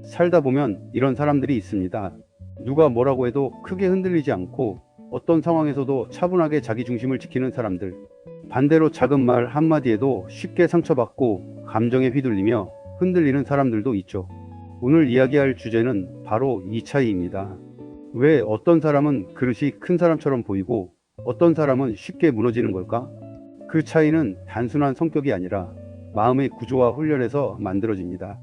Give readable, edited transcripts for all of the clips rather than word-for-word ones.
살다 보면 이런 사람들이 있습니다. 누가 뭐라고 해도 크게 흔들리지 않고 어떤 상황에서도 차분하게 자기 중심을 지키는 사람들. 반대로 작은 말 한마디에도 쉽게 상처받고 감정에 휘둘리며 흔들리는 사람들도 있죠. 오늘 이야기할 주제는 바로 이 차이입니다. 왜 어떤 사람은 그릇이 큰 사람처럼 보이고 어떤 사람은 쉽게 무너지는 걸까? 그 차이는 단순한 성격이 아니라 마음의 구조와 훈련에서 만들어집니다.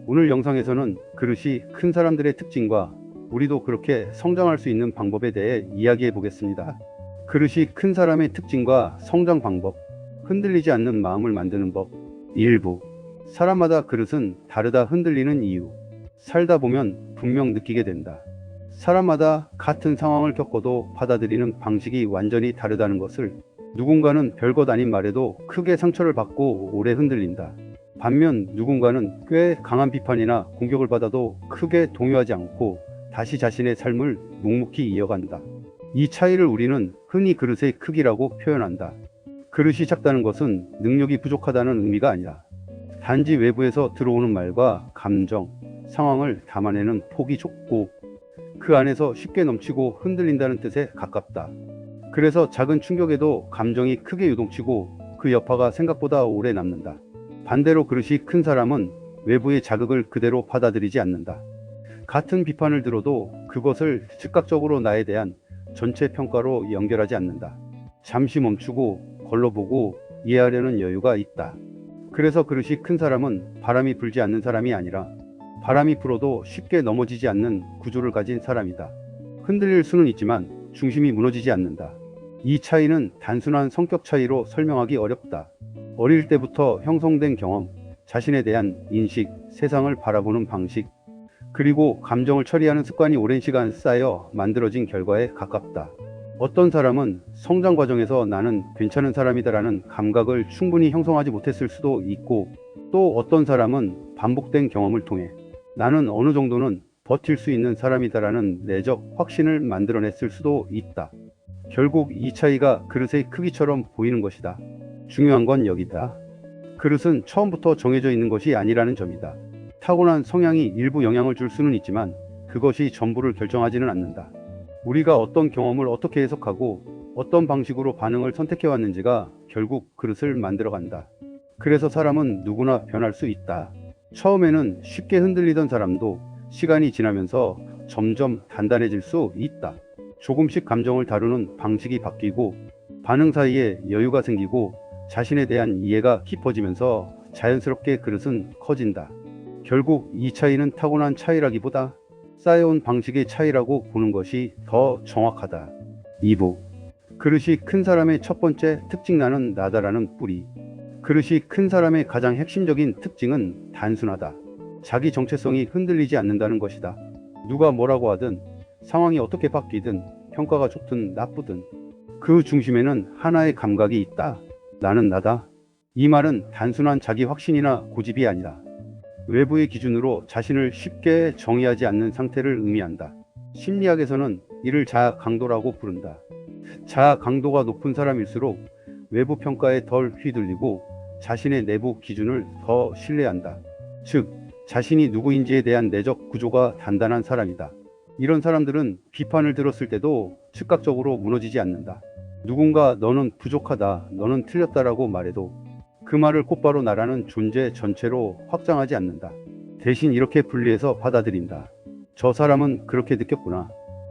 오늘 영상에서는 그릇이 큰 사람들의 특징과 우리도 그렇게 성장할 수 있는 방법에 대해 이야기해 보겠습니다. 그릇이 큰 사람의 특징과 성장 방법, 흔들리지 않는 마음을 만드는 법. 일부. 사람마다 그릇은 다르다. 흔들리는 이유. 살다 보면 분명 느끼게 된다. 사람마다 같은 상황을 겪어도 받아들이는 방식이 완전히 다르다는 것을. 누군가는 별것 아닌 말에도 크게 상처를 받고 오래 흔들린다. 반면 누군가는 꽤 강한 비판이나 공격을 받아도 크게 동요하지 않고 다시 자신의 삶을 묵묵히 이어간다. 이 차이를 우리는 흔히 그릇의 크기라고 표현한다. 그릇이 작다는 것은 능력이 부족하다는 의미가 아니라 단지 외부에서 들어오는 말과 감정, 상황을 담아내는 폭이 좁고 그 안에서 쉽게 넘치고 흔들린다는 뜻에 가깝다. 그래서 작은 충격에도 감정이 크게 요동치고 그 여파가 생각보다 오래 남는다. 반대로 그릇이 큰 사람은 외부의 자극을 그대로 받아들이지 않는다. 같은 비판을 들어도 그것을 즉각적으로 나에 대한 전체 평가로 연결하지 않는다. 잠시 멈추고 걸러보고 이해하려는 여유가 있다. 그래서 그릇이 큰 사람은 바람이 불지 않는 사람이 아니라 바람이 불어도 쉽게 넘어지지 않는 구조를 가진 사람이다. 흔들릴 수는 있지만 중심이 무너지지 않는다. 이 차이는 단순한 성격 차이로 설명하기 어렵다. 어릴 때부터 형성된 경험, 자신에 대한 인식, 세상을 바라보는 방식, 그리고 감정을 처리하는 습관이 오랜 시간 쌓여 만들어진 결과에 가깝다. 어떤 사람은 성장 과정에서 나는 괜찮은 사람이다라는 감각을 충분히 형성하지 못했을 수도 있고, 또 어떤 사람은 반복된 경험을 통해 나는 어느 정도는 버틸 수 있는 사람이다라는 내적 확신을 만들어냈을 수도 있다. 결국 이 차이가 그릇의 크기처럼 보이는 것이다. 중요한 건 여기다. 그릇은 처음부터 정해져 있는 것이 아니라는 점이다. 타고난 성향이 일부 영향을 줄 수는 있지만 그것이 전부를 결정하지는 않는다. 우리가 어떤 경험을 어떻게 해석하고 어떤 방식으로 반응을 선택해 왔는지가 결국 그릇을 만들어간다. 그래서 사람은 누구나 변할 수 있다. 처음에는 쉽게 흔들리던 사람도 시간이 지나면서 점점 단단해질 수 있다. 조금씩 감정을 다루는 방식이 바뀌고 반응 사이에 여유가 생기고 자신에 대한 이해가 깊어지면서 자연스럽게 그릇은 커진다. 결국 이 차이는 타고난 차이라기보다 쌓여온 방식의 차이라고 보는 것이 더 정확하다. 2부. 그릇이 큰 사람의 첫 번째 특징. 나는 나다라는 뿌리. 그릇이 큰 사람의 가장 핵심적인 특징은 단순하다. 자기 정체성이 흔들리지 않는다는 것이다. 누가 뭐라고 하든 상황이 어떻게 바뀌든 평가가 좋든 나쁘든 그 중심에는 하나의 감각이 있다. 나는 나다. 이 말은 단순한 자기 확신이나 고집이 아니라 외부의 기준으로 자신을 쉽게 정의하지 않는 상태를 의미한다. 심리학에서는 이를 자아 강도라고 부른다. 자아 강도가 높은 사람일수록 외부 평가에 덜 휘둘리고 자신의 내부 기준을 더 신뢰한다. 즉, 자신이 누구인지에 대한 내적 구조가 단단한 사람이다. 이런 사람들은 비판을 들었을 때도 즉각적으로 무너지지 않는다. 누군가 너는 부족하다, 너는 틀렸다라고 말해도 그 말을 곧바로 나라는 존재 전체로 확장하지 않는다. 대신 이렇게 분리해서 받아들인다. 저 사람은 그렇게 느꼈구나.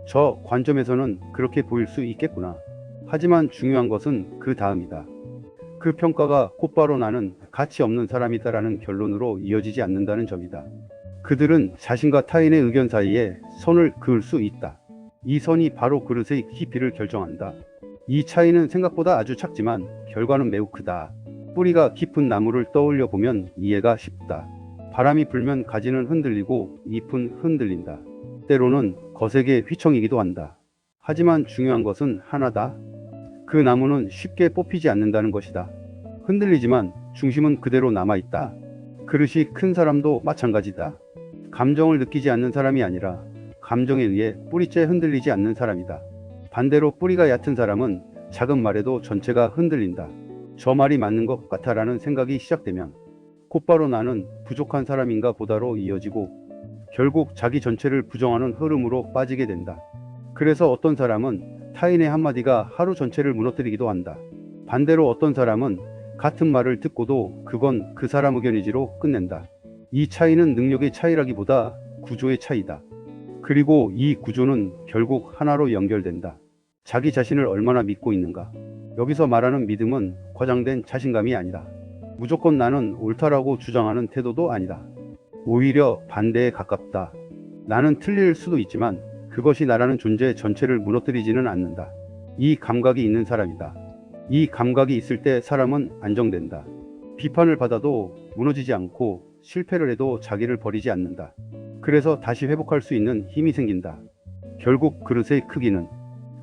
저 관점에서는 그렇게 보일 수 있겠구나. 하지만 중요한 것은 그 다음이다. 그 평가가 곧바로 나는 가치 없는 사람이다라는 결론으로 이어지지 않는다는 점이다. 그들은 자신과 타인의 의견 사이에 선을 그을 수 있다. 이 선이 바로 그릇의 깊이를 결정한다. 이 차이는 생각보다 아주 작지만 결과는 매우 크다. 뿌리가 깊은 나무를 떠올려 보면 이해가 쉽다. 바람이 불면 가지는 흔들리고 잎은 흔들린다. 때로는 거세게 휘청이기도 한다. 하지만 중요한 것은 하나다. 그 나무는 쉽게 뽑히지 않는다는 것이다. 흔들리지만 중심은 그대로 남아있다. 그릇이 큰 사람도 마찬가지다. 감정을 느끼지 않는 사람이 아니라 감정에 의해 뿌리째 흔들리지 않는 사람이다. 반대로 뿌리가 얕은 사람은 작은 말에도 전체가 흔들린다. 저 말이 맞는 것 같아라는 생각이 시작되면 곧바로 나는 부족한 사람인가 보다로 이어지고 결국 자기 전체를 부정하는 흐름으로 빠지게 된다. 그래서 어떤 사람은 타인의 한마디가 하루 전체를 무너뜨리기도 한다. 반대로 어떤 사람은 같은 말을 듣고도 그건 그 사람 의견이지로 끝낸다. 이 차이는 능력의 차이라기보다 구조의 차이다. 그리고 이 구조는 결국 하나로 연결된다. 자기 자신을 얼마나 믿고 있는가. 여기서 말하는 믿음은 과장된 자신감이 아니다. 무조건 나는 옳다라고 주장하는 태도도 아니다. 오히려 반대에 가깝다. 나는 틀릴 수도 있지만 그것이 나라는 존재 전체를 무너뜨리지는 않는다. 이 감각이 있는 사람이다. 이 감각이 있을 때 사람은 안정된다. 비판을 받아도 무너지지 않고 실패를 해도 자기를 버리지 않는다. 그래서 다시 회복할 수 있는 힘이 생긴다. 결국 그릇의 크기는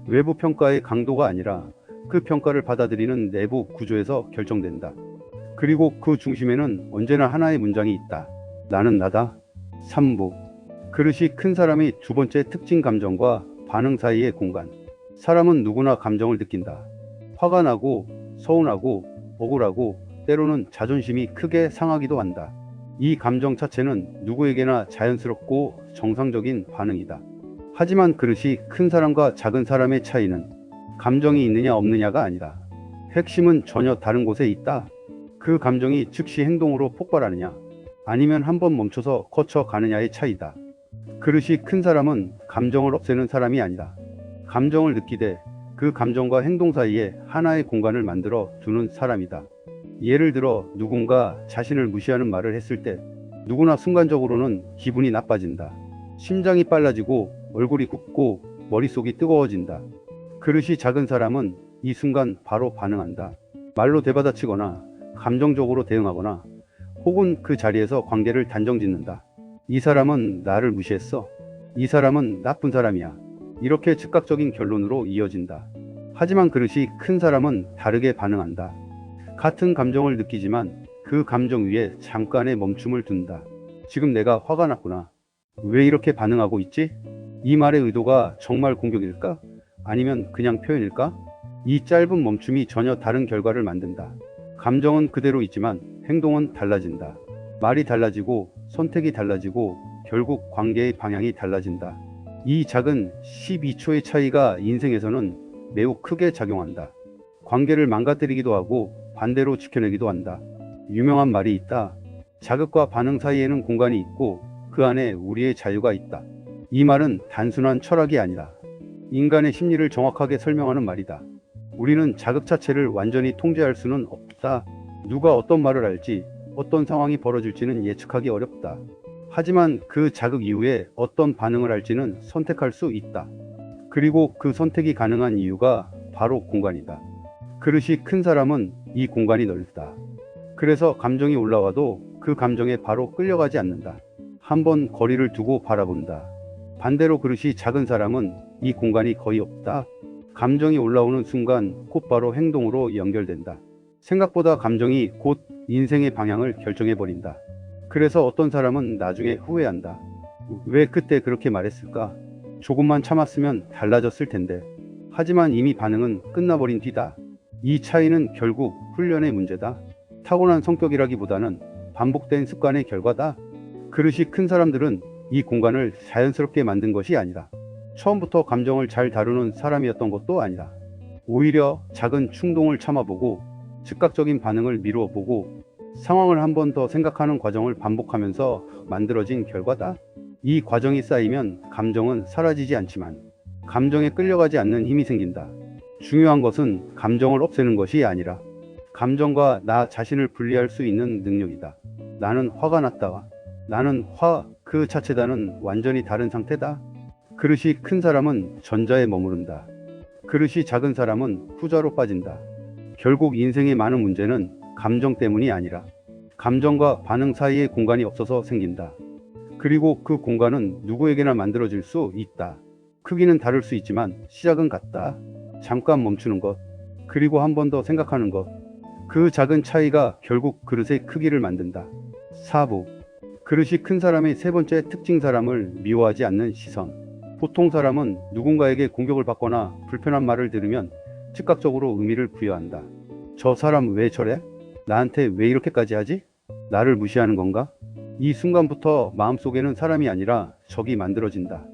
외부 평가의 강도가 아니라 그 평가를 받아들이는 내부 구조에서 결정된다. 그리고 그 중심에는 언제나 하나의 문장이 있다. 나는 나다. 3부. 그릇이 큰 사람의 두 번째 특징, 감정과 반응 사이의 공간. 사람은 누구나 감정을 느낀다. 화가 나고 서운하고 억울하고 때로는 자존심이 크게 상하기도 한다. 이 감정 자체는 누구에게나 자연스럽고 정상적인 반응이다. 하지만 그릇이 큰 사람과 작은 사람의 차이는 감정이 있느냐 없느냐가 아니다. 핵심은 전혀 다른 곳에 있다. 그 감정이 즉시 행동으로 폭발하느냐 아니면 한번 멈춰서 거쳐가느냐의 차이다. 그릇이 큰 사람은 감정을 없애는 사람이 아니다. 감정을 느끼되 그 감정과 행동 사이에 하나의 공간을 만들어 두는 사람이다. 예를 들어 누군가 자신을 무시하는 말을 했을 때 누구나 순간적으로는 기분이 나빠진다. 심장이 빨라지고 얼굴이 굽고 머릿속이 뜨거워진다. 그릇이 작은 사람은 이 순간 바로 반응한다. 말로 되받아치거나 감정적으로 대응하거나 혹은 그 자리에서 관계를 단정짓는다. 이 사람은 나를 무시했어. 이 사람은 나쁜 사람이야. 이렇게 즉각적인 결론으로 이어진다. 하지만 그릇이 큰 사람은 다르게 반응한다. 같은 감정을 느끼지만 그 감정 위에 잠깐의 멈춤을 둔다. 지금 내가 화가 났구나. 왜 이렇게 반응하고 있지? 이 말의 의도가 정말 공격일까? 아니면 그냥 표현일까? 이 짧은 멈춤이 전혀 다른 결과를 만든다. 감정은 그대로 있지만 행동은 달라진다. 말이 달라지고 선택이 달라지고 결국 관계의 방향이 달라진다. 이 작은 12초의 차이가 인생에서는 매우 크게 작용한다. 관계를 망가뜨리기도 하고 반대로 지켜내기도 한다. 유명한 말이 있다. 자극과 반응 사이에는 공간이 있고 그 안에 우리의 자유가 있다. 이 말은 단순한 철학이 아니라 인간의 심리를 정확하게 설명하는 말이다. 우리는 자극 자체를 완전히 통제할 수는 없다. 누가 어떤 말을 할지, 어떤 상황이 벌어질지는 예측하기 어렵다. 하지만 그 자극 이후에 어떤 반응을 할지는 선택할 수 있다. 그리고 그 선택이 가능한 이유가 바로 공간이다. 그릇이 큰 사람은 이 공간이 넓다. 그래서 감정이 올라와도 그 감정에 바로 끌려가지 않는다. 한번 거리를 두고 바라본다. 반대로 그릇이 작은 사람은 이 공간이 거의 없다. 감정이 올라오는 순간 곧바로 행동으로 연결된다. 생각보다 감정이 곧 인생의 방향을 결정해버린다. 그래서 어떤 사람은 나중에 후회한다. 왜 그때 그렇게 말했을까? 조금만 참았으면 달라졌을 텐데. 하지만 이미 반응은 끝나버린 뒤다. 이 차이는 결국 훈련의 문제다. 타고난 성격이라기보다는 반복된 습관의 결과다. 그릇이 큰 사람들은 이 공간을 자연스럽게 만든 것이 아니라 처음부터 감정을 잘 다루는 사람이었던 것도 아니라 오히려 작은 충동을 참아보고 즉각적인 반응을 미루어보고 상황을 한 번 더 생각하는 과정을 반복하면서 만들어진 결과다. 이 과정이 쌓이면 감정은 사라지지 않지만 감정에 끌려가지 않는 힘이 생긴다. 중요한 것은 감정을 없애는 것이 아니라 감정과 나 자신을 분리할 수 있는 능력이다. 나는 화가 났다. 나는 그 자체다는 완전히 다른 상태다. 그릇이 큰 사람은 전자에 머무른다. 그릇이 작은 사람은 후자로 빠진다. 결국 인생의 많은 문제는 감정 때문이 아니라 감정과 반응 사이의 공간이 없어서 생긴다. 그리고 그 공간은 누구에게나 만들어질 수 있다. 크기는 다를 수 있지만 시작은 같다. 잠깐 멈추는 것, 그리고 한 번 더 생각하는 것. 그 작은 차이가 결국 그릇의 크기를 만든다. 4부. 그릇이 큰 사람의 세 번째 특징, 사람을 미워하지 않는 시선. 보통 사람은 누군가에게 공격을 받거나 불편한 말을 들으면 즉각적으로 의미를 부여한다. 저 사람 왜 저래? 나한테 왜 이렇게까지 하지? 나를 무시하는 건가? 이 순간부터 마음속에는 사람이 아니라 적이 만들어진다.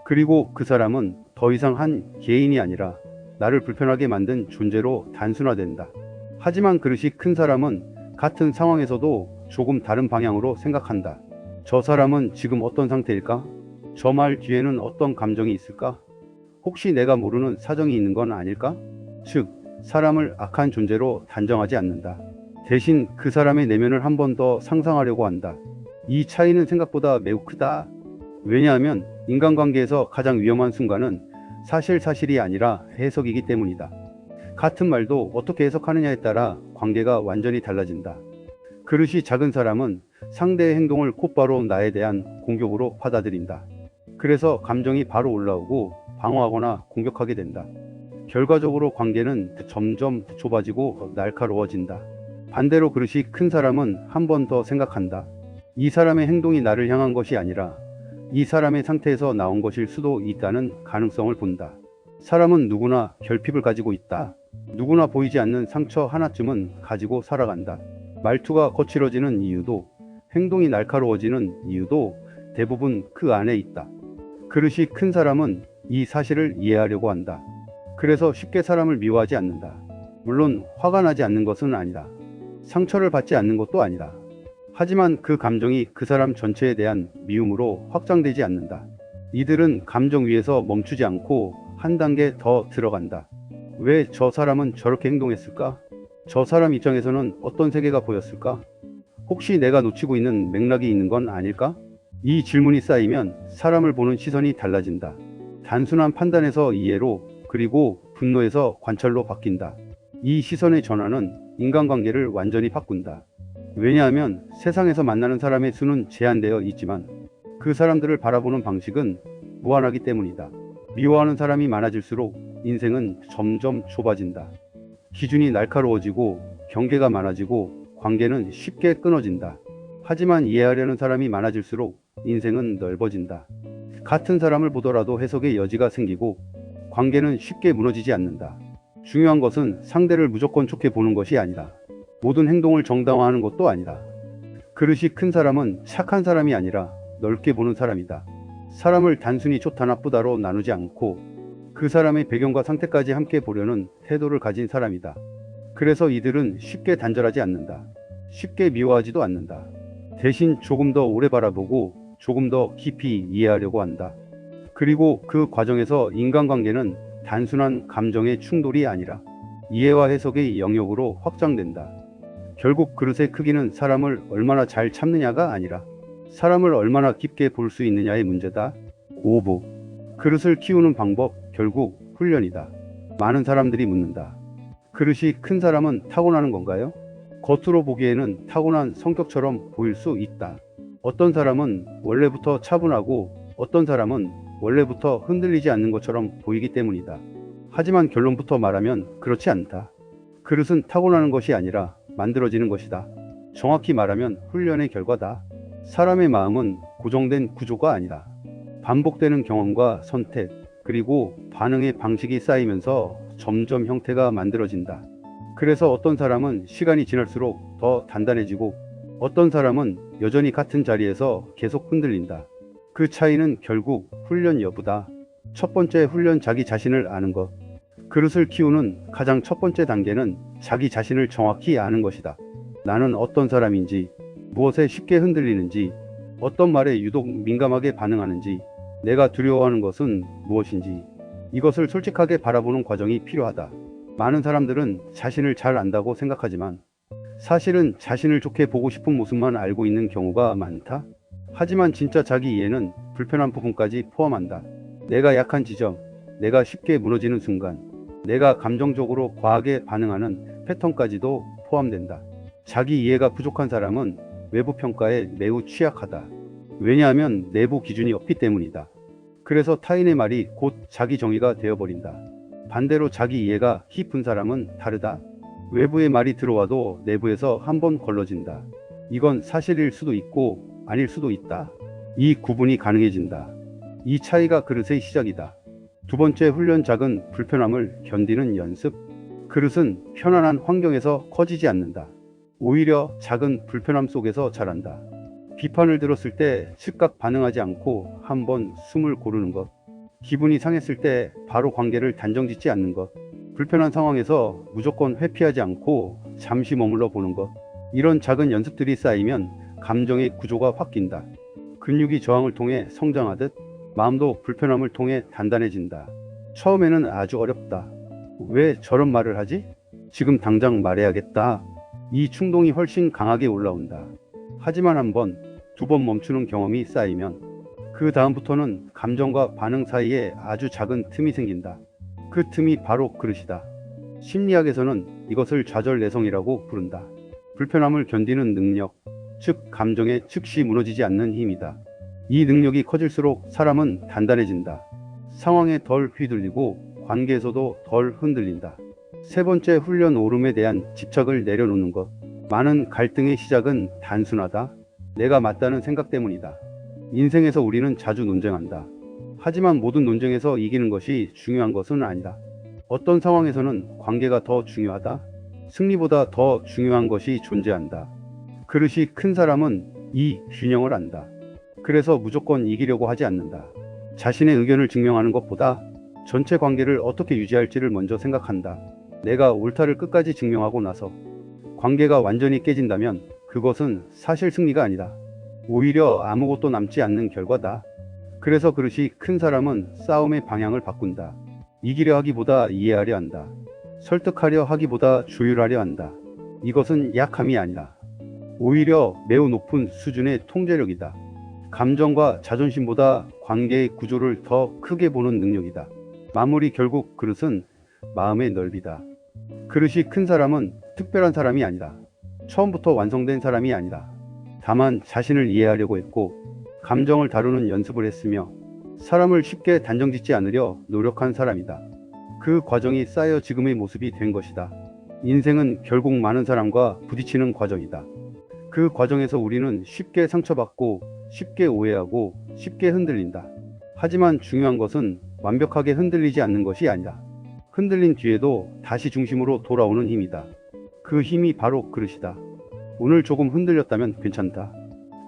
그리고 그 사람은 더 이상 한 개인이 아니라 나를 불편하게 만든 존재로 단순화된다. 하지만 그릇이 큰 사람은 같은 상황에서도 조금 다른 방향으로 생각한다. 저 사람은 지금 어떤 상태일까? 저 말 뒤에는 어떤 감정이 있을까? 혹시 내가 모르는 사정이 있는 건 아닐까? 즉, 사람을 악한 존재로 단정하지 않는다. 대신 그 사람의 내면을 한 번 더 상상하려고 한다. 이 차이는 생각보다 매우 크다. 왜냐하면 인간관계에서 가장 위험한 순간은 사실이 아니라 해석이기 때문이다. 같은 말도 어떻게 해석하느냐에 따라 관계가 완전히 달라진다. 그릇이 작은 사람은 상대의 행동을 곧바로 나에 대한 공격으로 받아들인다. 그래서 감정이 바로 올라오고 방어하거나 공격하게 된다. 결과적으로 관계는 점점 좁아지고 날카로워진다. 반대로 그릇이 큰 사람은 한 번 더 생각한다. 이 사람의 행동이 나를 향한 것이 아니라 이 사람의 상태에서 나온 것일 수도 있다는 가능성을 본다. 사람은 누구나 결핍을 가지고 있다. 누구나 보이지 않는 상처 하나쯤은 가지고 살아간다. 말투가 거칠어지는 이유도, 행동이 날카로워지는 이유도 대부분 그 안에 있다. 그릇이 큰 사람은 이 사실을 이해하려고 한다. 그래서 쉽게 사람을 미워하지 않는다. 물론 화가 나지 않는 것은 아니다. 상처를 받지 않는 것도 아니다. 하지만 그 감정이 그 사람 전체에 대한 미움으로 확장되지 않는다. 이들은 감정 위에서 멈추지 않고 한 단계 더 들어간다. 왜 저 사람은 저렇게 행동했을까? 저 사람 입장에서는 어떤 세계가 보였을까? 혹시 내가 놓치고 있는 맥락이 있는 건 아닐까? 이 질문이 쌓이면 사람을 보는 시선이 달라진다. 단순한 판단에서 이해로, 그리고 분노에서 관찰로 바뀐다. 이 시선의 전환은 인간관계를 완전히 바꾼다. 왜냐하면 세상에서 만나는 사람의 수는 제한되어 있지만 그 사람들을 바라보는 방식은 무한하기 때문이다. 미워하는 사람이 많아질수록 인생은 점점 좁아진다. 기준이 날카로워지고 경계가 많아지고 관계는 쉽게 끊어진다. 하지만 이해하려는 사람이 많아질수록 인생은 넓어진다. 같은 사람을 보더라도 해석의 여지가 생기고 관계는 쉽게 무너지지 않는다. 중요한 것은 상대를 무조건 좋게 보는 것이 아니다. 모든 행동을 정당화하는 것도 아니다. 그릇이 큰 사람은 착한 사람이 아니라 넓게 보는 사람이다. 사람을 단순히 좋다 나쁘다로 나누지 않고 그 사람의 배경과 상태까지 함께 보려는 태도를 가진 사람이다. 그래서 이들은 쉽게 단절하지 않는다. 쉽게 미워하지도 않는다. 대신 조금 더 오래 바라보고 조금 더 깊이 이해하려고 한다. 그리고 그 과정에서 인간관계는 단순한 감정의 충돌이 아니라 이해와 해석의 영역으로 확장된다. 결국 그릇의 크기는 사람을 얼마나 잘 참느냐가 아니라 사람을 얼마나 깊게 볼 수 있느냐의 문제다. 5부. 그릇을 키우는 방법, 결국 훈련이다. 많은 사람들이 묻는다. 그릇이 큰 사람은 타고나는 건가요? 겉으로 보기에는 타고난 성격처럼 보일 수 있다. 어떤 사람은 원래부터 차분하고 어떤 사람은 원래부터 흔들리지 않는 것처럼 보이기 때문이다. 하지만 결론부터 말하면 그렇지 않다. 그릇은 타고나는 것이 아니라 만들어지는 것이다. 정확히 말하면 훈련의 결과다. 사람의 마음은 고정된 구조가 아니다. 반복되는 경험과 선택, 그리고 반응의 방식이 쌓이면서 점점 형태가 만들어진다. 그래서 어떤 사람은 시간이 지날수록 더 단단해지고 어떤 사람은 여전히 같은 자리에서 계속 흔들린다. 그 차이는 결국 훈련 여부다. 첫 번째 훈련, 자기 자신을 아는 것. 그릇을 키우는 가장 첫 번째 단계는 자기 자신을 정확히 아는 것이다. 나는 어떤 사람인지, 무엇에 쉽게 흔들리는지, 어떤 말에 유독 민감하게 반응하는지, 내가 두려워하는 것은 무엇인지, 이것을 솔직하게 바라보는 과정이 필요하다. 많은 사람들은 자신을 잘 안다고 생각하지만 사실은 자신을 좋게 보고 싶은 모습만 알고 있는 경우가 많다. 하지만 진짜 자기 이해는 불편한 부분까지 포함한다. 내가 약한 지점, 내가 쉽게 무너지는 순간, 내가 감정적으로 과하게 반응하는 패턴까지도 포함된다. 자기 이해가 부족한 사람은 외부 평가에 매우 취약하다. 왜냐하면 내부 기준이 없기 때문이다. 그래서 타인의 말이 곧 자기 정의가 되어버린다. 반대로 자기 이해가 깊은 사람은 다르다. 외부의 말이 들어와도 내부에서 한번 걸러진다. 이건 사실일 수도 있고 아닐 수도 있다. 이 구분이 가능해진다. 이 차이가 그릇의 시작이다. 두 번째 훈련, 작은 불편함을 견디는 연습. 그릇은 편안한 환경에서 커지지 않는다. 오히려 작은 불편함 속에서 자란다. 비판을 들었을 때 즉각 반응하지 않고 한번 숨을 고르는 것. 기분이 상했을 때 바로 관계를 단정짓지 않는 것. 불편한 상황에서 무조건 회피하지 않고 잠시 머물러 보는 것. 이런 작은 연습들이 쌓이면 감정의 구조가 바뀐다. 근육이 저항을 통해 성장하듯 마음도 불편함을 통해 단단해진다. 처음에는 아주 어렵다. 왜 저런 말을 하지? 지금 당장 말해야겠다. 이 충동이 훨씬 강하게 올라온다. 하지만 한 번, 두 번 멈추는 경험이 쌓이면 그 다음부터는 감정과 반응 사이에 아주 작은 틈이 생긴다. 그 틈이 바로 그릇이다. 심리학에서는 이것을 좌절내성이라고 부른다. 불편함을 견디는 능력, 즉 감정에 즉시 무너지지 않는 힘이다. 이 능력이 커질수록 사람은 단단해진다. 상황에 덜 휘둘리고 관계에서도 덜 흔들린다. 세 번째, 훈련 오름에 대한 집착을 내려놓는 것. 많은 갈등의 시작은 단순하다. 내가 맞다는 생각 때문이다. 인생에서 우리는 자주 논쟁한다. 하지만 모든 논쟁에서 이기는 것이 중요한 것은 아니다. 어떤 상황에서는 관계가 더 중요하다. 승리보다 더 중요한 것이 존재한다. 그릇이 큰 사람은 이 균형을 안다. 그래서 무조건 이기려고 하지 않는다. 자신의 의견을 증명하는 것보다 전체 관계를 어떻게 유지할지를 먼저 생각한다. 내가 옳다를 끝까지 증명하고 나서 관계가 완전히 깨진다면 그것은 사실 승리가 아니다. 오히려 아무것도 남지 않는 결과다. 그래서 그릇이 큰 사람은 싸움의 방향을 바꾼다. 이기려 하기보다 이해하려 한다. 설득하려 하기보다 조율하려 한다. 이것은 약함이 아니다. 오히려 매우 높은 수준의 통제력이다. 감정과 자존심보다 관계의 구조를 더 크게 보는 능력이다. 마무리, 결국 그릇은 마음의 넓이다. 그릇이 큰 사람은 특별한 사람이 아니다. 처음부터 완성된 사람이 아니다. 다만 자신을 이해하려고 했고 감정을 다루는 연습을 했으며 사람을 쉽게 단정짓지 않으려 노력한 사람이다. 그 과정이 쌓여 지금의 모습이 된 것이다. 인생은 결국 많은 사람과 부딪히는 과정이다. 그 과정에서 우리는 쉽게 상처받고 쉽게 오해하고 쉽게 흔들린다. 하지만 중요한 것은 완벽하게 흔들리지 않는 것이 아니다. 흔들린 뒤에도 다시 중심으로 돌아오는 힘이다. 그 힘이 바로 그릇이다. 오늘 조금 흔들렸다면 괜찮다.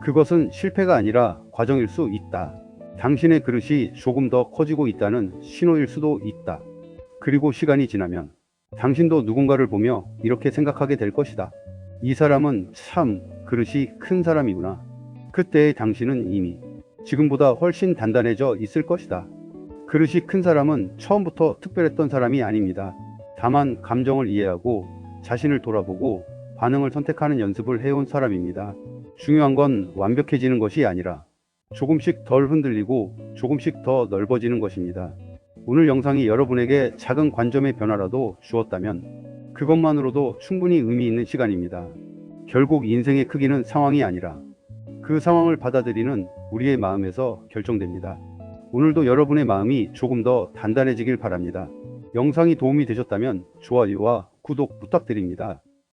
그것은 실패가 아니라 과정일 수 있다. 당신의 그릇이 조금 더 커지고 있다는 신호일 수도 있다. 그리고 시간이 지나면 당신도 누군가를 보며 이렇게 생각하게 될 것이다. 이 사람은 참 그릇이 큰 사람이구나. 그때의 당신은 이미 지금보다 훨씬 단단해져 있을 것이다. 그릇이 큰 사람은 처음부터 특별했던 사람이 아닙니다. 다만 감정을 이해하고 자신을 돌아보고 반응을 선택하는 연습을 해온 사람입니다. 중요한 건 완벽해지는 것이 아니라 조금씩 덜 흔들리고 조금씩 더 넓어지는 것입니다. 오늘 영상이 여러분에게 작은 관점의 변화라도 주었다면 그것만으로도 충분히 의미 있는 시간입니다. 결국 인생의 크기는 상황이 아니라 그 상황을 받아들이는 우리의 마음에서 결정됩니다. 오늘도 여러분의 마음이 조금 더 단단해지길 바랍니다. 영상이 도움이 되셨다면 좋아요와 구독 부탁드립니다.